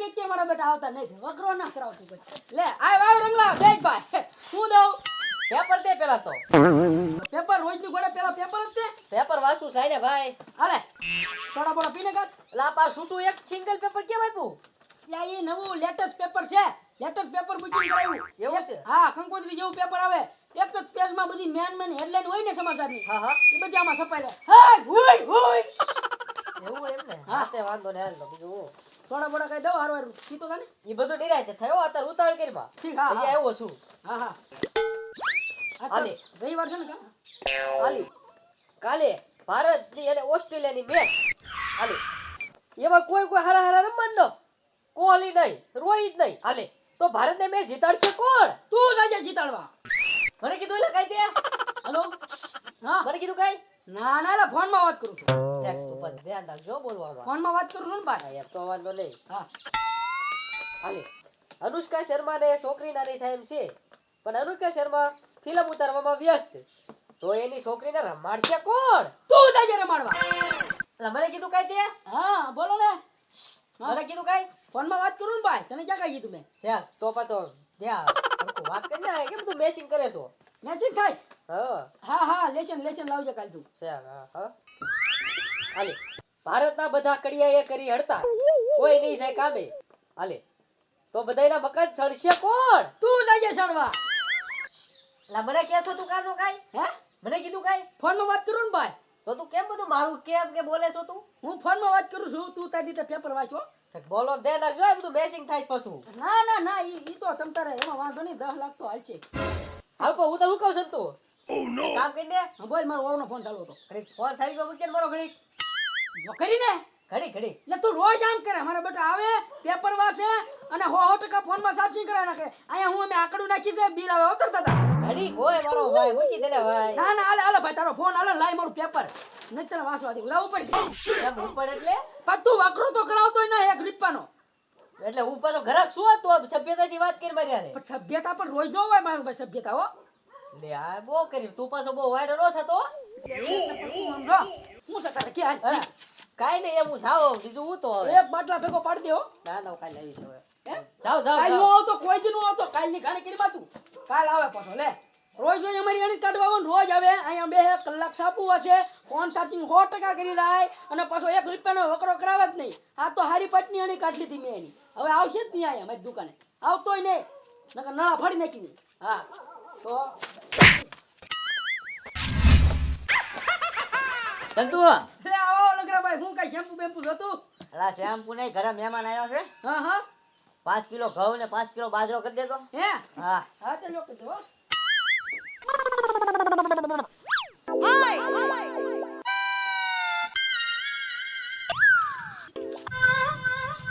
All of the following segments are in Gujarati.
દી કે મારા બેટા આવતા નથી વકરો ના કરાવતું પછી લે આવ રંગલા બેગ ભાઈ હું દઉં પેપર દે પેલા તો પેપર રોજ ની ગોળે પેલા પેપર જ તે પેપર વાસુ થાય ને ભાઈ હાલે થોડા બોડા પીને કાક લાપા છૂટું એક સિંગલ પેપર કેમ આપ્યું લે એ નવું લેટેસ્ટ પેપર છે લેટેસ્ટ પેપર બુકિંગ કરાવ્યું એવું છે? હા કંકોત્રી જેવું પેપર આવે એક જ પેજમાં બધી મેન હેડલાઈન હોય ને સમાચારની હા હા એ બધી આમાં છપાઈ લે હાય હુઈ હુઈ એવું એમ ને હા. હા તે વાંધો ને હાલ તો બીજું હું થોડા બોડા કઈ દઉં હારવાર કીધું કાને ઈ બધું નિરાયતે થયો અત્યારે ઉતાવળ કરી માં ઠીક હા હજી હા આવ્યો છું હા હા આ તો હાલે. રવિવાર છે ને કા હાલી કાલે ભારતની અને ઓસ્ટ્રેલિયાની મેચ હાલે એમાં કોઈ હારા હારા રમવાનું ન કોહલી નહીં રોહિત નહીં હાલે તો ભારતને મેચ જીતાડશે કોણ તું જાજે જીતાડવા મને કીધું એટલે કઈ દે હેલો હા મને કીધું કઈ ના ના લા ફોનમાં વાત કરું છું દેખ તું પણ ધ્યાન રાખજો બોલવામાં ફોનમાં વાત કરું છું ને ભાઈ હા, એમ તો વાંધો નહીં હા હાલે અનુષ્કા શર્માને છોકરી નાની થાય એમ છે પણ અનુષ્કા શર્મા ફિલ્મ ઉતારવામાં વ્યસ્ત તો એની છોકરીને રમાડશે કોણ તું જાજે રમાડવા એટલે મને કીધું કઈ દે હા બોલો ને મને કીધું કઈ ફોનમાં વાત કરું ને ભાઈ તને ક્યાં કઈ કીધું મેં ત્યાં તો પાતો ત્યાં હરખું વાત કરી ના કેમ તું મેસિંગ કરે છો મેસેજ થાય હા હા હા લેશન લાવજે કાલ તું ચાલ હા હા હાલે ભારતના બધા કડિયાએ કરી હડતાલ કોઈ નહીં જાય કામે હાલે તો બધાયના મકાન સડશે કોણ તું જાજે સણવા લા મને કે છો તું કારનો કાઈ હે મને કીધું કાઈ ફોનમાં વાત કરું ને ભાઈ તો તું કેમ બધું મારું કેમ કે બોલે છો તું હું ફોનમાં વાત કરું છું તું તારી રીતે પેપર વાંચો બોલો દે નાખજો એ બધું મેસિંગ થાય છે પાછું ના ના ના ઈ તો તમ તારે એમાં વાંધો નહીં 10 લાખ તો હાલશે હાલ પણ હું તો કહું છું તું કામ કરી દે હા બોલ મારો વહુનો ફોન ચાલુ હતો ઘડીક ફોન સાઈડ પર મૂકી દે મારો ઘડીક જો કરીને ઘડી એટલે તું રોજ આમ કરે મારા બેટા આવે પેપર વાંચે અને 100% ફોનમાં ચાર્જિંગ કરાવી નાખે અહીંયા હું અમે આકડું નાખી છે બિલ આવે ઉતરતા હતા ઘડી હોય મારો ભાઈ મૂકી દે ને ભાઈ ના ના હાલે ભાઈ તારો ફોન હાલે લાય મારું પેપર નહીં તને વાંચવા દે ઉલાવું પડી એમ ઉપર એટલે પણ તું વકરો તો કરાવતોય ના એક રીપાનો એટલે હું પાછો ઘરાક શું હતું સભ્યતાથી વાત કરી મારી હારે પણ સભ્યતા પણ રોજ ન હોય મારું ભાઈ સભ્યતા હો લે આ બહુ કરી તું પાછો બહુ વાયરો નો થતો તું આમ જો હું સકારે કે હાલ હા કાઈ નહીં એમ હું જાવ બીજું હું તો હવે એક બાટલા ભેગો પાડી દેવો ના ના કાલે આવીશ હવે હે જાવ કાલ નો જાવ આવતો કોઈ દી નો આવતો કાલની ઘાણી કરી બાતું કાલ આવે પાછો લે રોજ અમારી ગણિત કાઢવા આવો ને રોજ આવે અહીંયા 2 કલાક સાપું હશે ફોન ચાર્જિંગ 100% કરી રાય અને પાછો 1 રૂપિયાનો વકરો કરાવે જ નહીં આ તો હારી પટની અણી કાઢી લીધી મેં એની હવે આવશે જ નહીં અહીંયા મારી દુકાને આવતોય નહીં નકર નળા ફાડી નાખી હા તો ચંતુ લે આવો લગરાભાઈ હું કઈ શેમ્પુ બેમ્પુ જોતું અલા શેમ્પુ નહીં ઘરે મહેમાન આવ્યો છે હા હા 5 કિલો ઘઉં ને 5 કિલો બાજરો કરી દેતો હે હા હા તે લોકો તો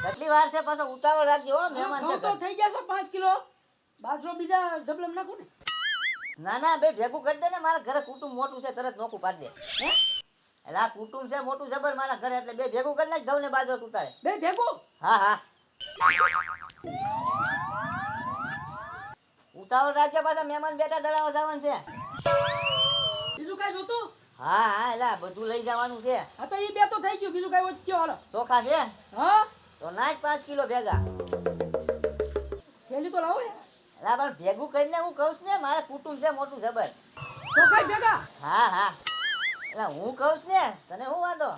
કેટલી વાર છે પાછો ઉતાવળ રાખજો હો મહેમાન છે ઘઉં તો ઘરે. થઈ ગયા છે 5 કિલો બાજરો બીજા ડબલમ નાખું ને ના ના બે ભેગું કરી દે ને મારા ઘરે કુટુંબ મોટું છે તરત નોખું પાડી દે હે એટલે આ કુટુંબ છે મોટું જબર મારા ઘરે એટલે બે ભેગું કરી નાખ ઘઉં ને બાજરો તું તારે બે ભેગું હા હા ઉતાવળ રાખજે પાછા મહેમાન બેટા દળાવ જવાનું છે બીજું કઈ જોતું હા હા એટલે આ બધું લઈ જવાનું છે આ તો ઈ બે તો થઈ ગયું બીજું કઈ હોય કયો હાલો ચોખા છે હા તો નાખ 5 કિલો ભેગા થેલી તો લાવો યાર એટલે પણ ભેગું કરીને હું કહું છું ને મારે કુટુંબ છે મોટું જબર તો કઈ ભેગા હા હા એટલે હું કહું છું ને તને હું વાંધો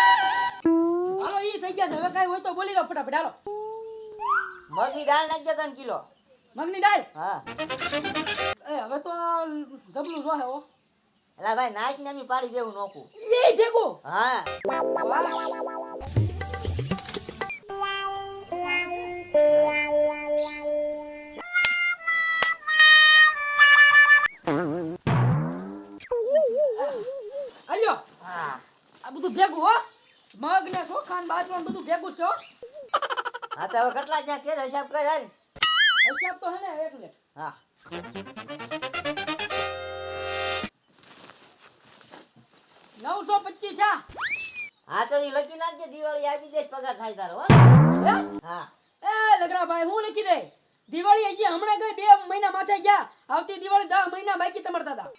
હાલો ઈ થઈ ગયા છે હવે કઈ હોય તો બોલી લો ફટાફટ હાલો મગની દાળ નાખજે 3 કિલો મગની દાળ હા એ હવે તો જબલું જોહે હો એટલે ભાઈ નાખ ને અમે પાડી દેવું નોખું એ ભેગું હા અલ્યો હા આ બધું ભેગું હો મગ ને ચોખા ને બાજરો ને બધું ભેગું છે હો હા તો હવે કેટલા જ્યાં કે હિસાબ કર હાલ હિસાબ તો હે ને એટલે હા 925 થા હા તો એ લખી નાખજે દિવાળી આવી જાય પગાર થાય તારો હો હે હા એ લગરા ભાઈ હું લખી દે દિવાળી હજી હમણાં ગઈ 2 મહિના માથે ગયા આવતી દિવાળી 10 મહિના બાકી તમારા દાદા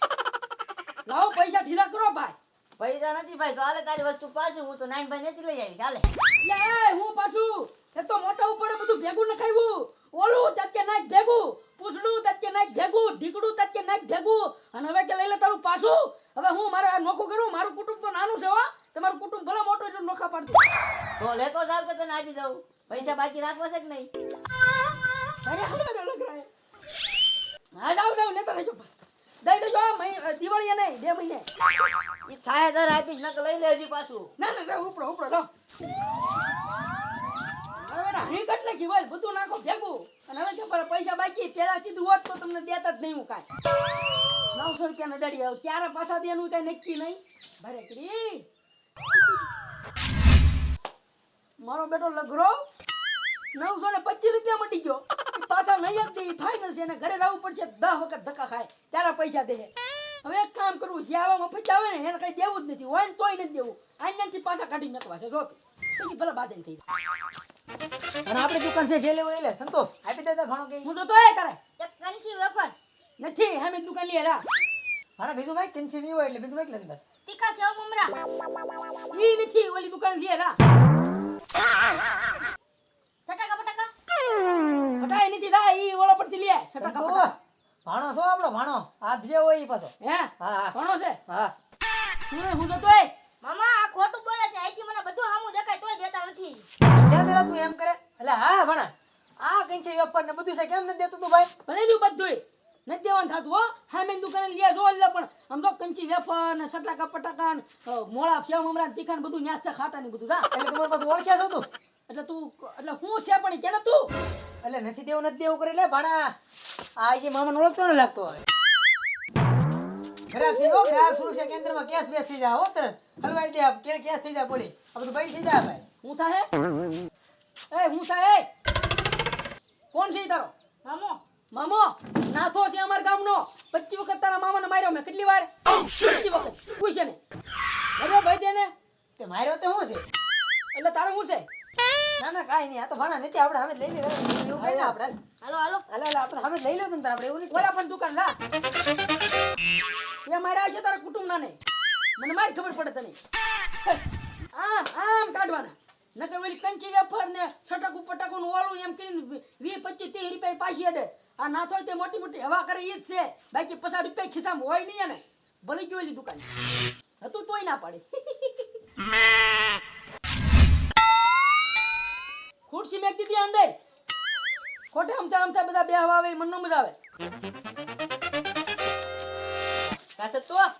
લાવો પૈસા ઢીલા કરો ભાઈ પૈસા નથી ભાઈ તો હાલે તારી વસ્તુ પાછું હું તો નાનભાઈ નથી લઈ આવી ચાલે લે હું પાછું એ તો મોટા ઉપર બધું ભેગું નખાવ્યું ઓલું તત્કે નાખ ભેગું પૂછડું તત્કે નાખ ભેગું ઢીકડું તત્કે નાખ ભેગું અને હવે કે લઈ લે તારું પાછું હવે હું મારે આ નોખું કરું મારું કુટુંબ તો નાનું છે હો તમારું કુટુંબ ભલે મોટું એટલું નોખા પાડતું તો લેતો જાવ કે તને આપી દઉં પૈસા બાકી રાખવા છે કે નહીં અરે હલવા લગ રહા હે હા જાવ લેતા રહેજો દઈ લેજો આ દિવાળીએ નહીં 2 મહિને ઈ થાય તારે આપીશ નકર લઈ લે હજી પાછું ના ઉપડો લો અરે બેટા હી કટ નાખી બોલ બધું નાખો ભેગું અને હવે કે પર પૈસા બાકી પેલા કીધું હોત તો તમને દેતા જ નહીં હું કાંઈ 900 રૂપિયાના દડી આવ ત્યારે પાછા દેનું કઈ નક્કી નહીં ભરે કરી મારો બેટો લગરો 925 રૂપિયા મટી ગયો પાછા નહીં જ દે ફાઇનલ છે એને ઘરે રહેવું પડશે 10 વખત ધક્કા ખાય ત્યારે પૈસા દે હવે એક કામ કરવું જે આવા મફત આવે ને એને કઈ દેવું જ નથી હોય ને તોય નથી દેવું આઈનાથી પાછા કાઢી નાખવા છે જો તું પછી ભલે બાદે થઈ જાય અને આપણી દુકાન છે જે લેવું એ લે સંતોષ આપી દેતા ઘણો કે હું તો એ તારે એક કંચી વેફર નથી હમે દુકાન લઈ રા ભાણા બીજું ભાઈ કેન્સી નહીં હોય એટલે બીજું ભાઈ લગતા તીખા સેવ મમરા ઈ નથી ઓલી દુકાન લઈ રા સટાકા પટાકા હટાય નથી રા ઈ ઓલા પરથી લે છટા કપડા ભાણો છો આપણો ભાણો આપ જે હોય ઈ પાછો હે હા. કોનો છે હા હું તો એ મામા આ ખોટું બોલે છે અહીંથી મને બધું સામું દેખાય તોય દેતા નથી કેમ પેલા તું એમ કરે એટલે હા ભાણા આ કેન્સી વેપાર ને બધું છે કેમ નથી દેતું તું ભાઈ ભલે નું બધુંય નથી દેવાનું થતું હો હા મેં દુકાને લઈ જો એટલે પણ આમ તો કંચી વેફર ને સટાકા પટાકા ને મોળા સેવ મમરા ને તીખા ને બધું ન્યા છે ખાટા ને બધું રા એટલે તમારે પાસે ઓળખ્યા છો તું એટલે તું એટલે હું છે પણ કે તું એટલે નથી દેવું કરે એટલે ભાણા આ જે મામાને ઓળખતો ન લાગતો હવે ગ્રાહક છે હો ગ્રાહક સુરક્ષા કેન્દ્રમાં કેસ બેસ થઈ જાય હો તરત હલવાઈ દે આપ કે કેસ થઈ જાય પોલીસ આ બધું બંધ થઈ જાય ભાઈ હું થાય એ હું થાય કોણ છે ઈ તારો મામો મામો નાથો છે અમાર ગામનો 25 વખત તારા મામાને માર્યો મેં કેટલી વાર 25 વખત પૂછે ને અરે ભાઈ તેને તે માર્યો તો શું છે એટલે તારો શું છે ના ના કાઈ નહીં આ તો ભાણા નથી આપણે હવે લઈ લે એવું કઈ ના આપણે હાલો હાલો હાલે આપણે હવે લઈ લો તમે આપણે એવું નહીં ઓલા પણ દુકાન લા એ માર્યા છે તારા કુટુંબ ના ને મને મારી ખબર પડે તને આમ આમ કાઢવાના નકર ઓલી કંચી વેફર ને છટકુ પટાકુ નું ઓલું એમ કરીને 20 25 30 રૂપિયા પાછી અડે આ નાથો તે મોટી મોટી હવા કરે ઈ જ છે બાકી 50 રૂપિયા ખિસ્સામાં હોય નહીં ને ભલે ગયો ઓલી દુકાન હતું તોય ના પાડે ખુરશી મેક દીધી અંદર ખોટે અમથા બધા બેહવા આવે મને ન મજા આવે કાસે તો આ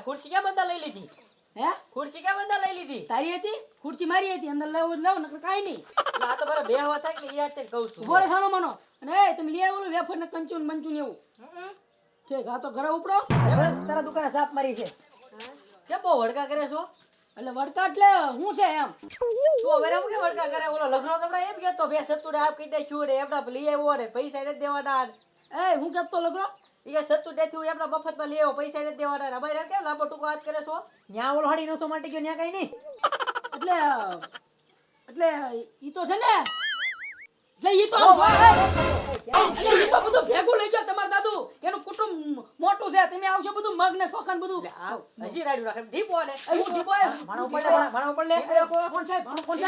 ખુરશી ક્યાં બંધા લઈ લીધી હે ખુરશી ક્યાં બંધા લઈ લીધી તારી હતી ખુરશી મારી હતી અંદર લાવ નકર કાઈ નહીં એટલે આ તો મારા બે હવા થાય કે યાર તે કહું છું બોલે સાનો માનો અને એ તમે લઈ આવો વેફર ને કંચુન મંચુન એવું ઠીક આ તો ઘરે ઉપડો તારા દુકાને સાપ મારી છે કેમ બહુ વડકા કરે છો એટલે વડકા એટલે હું છે એમ તું હવે એમ કે વડકા કરે ઓલો લખરો તમને એમ કેતો બે સત્તુડે આપ કીધે ખીવડે એમના લઈ આવ્યો ને પૈસા નથી દેવાના એ હું કેતો લગરો ઈ કે સત્તુડે થી એમના મફતમાં લઈ આવ્યો પૈસા નથી દેવાના અમારે એમ કેમ લાંબો ટૂંકો વાત કરે છો ન્યા ઓલો હાડી 900 માટે ગયો ન્યા કઈ નહીં એટલે એટલે ઈ તો છે ને એટલે ઈ તો ઈ તો બધું ભેગું લઈ ગયો તમાર દાદુ એનું કુટુંબ મોટું છે તમે આવશો બધું મગ ને ખોખા ને બધું હજી રાડ્યું રાખે ઢીપો ને એ હું ટીપો ભાણો ઉપર લે ભાણો ઉપર લે કોણ છે ભાણો કોણ છે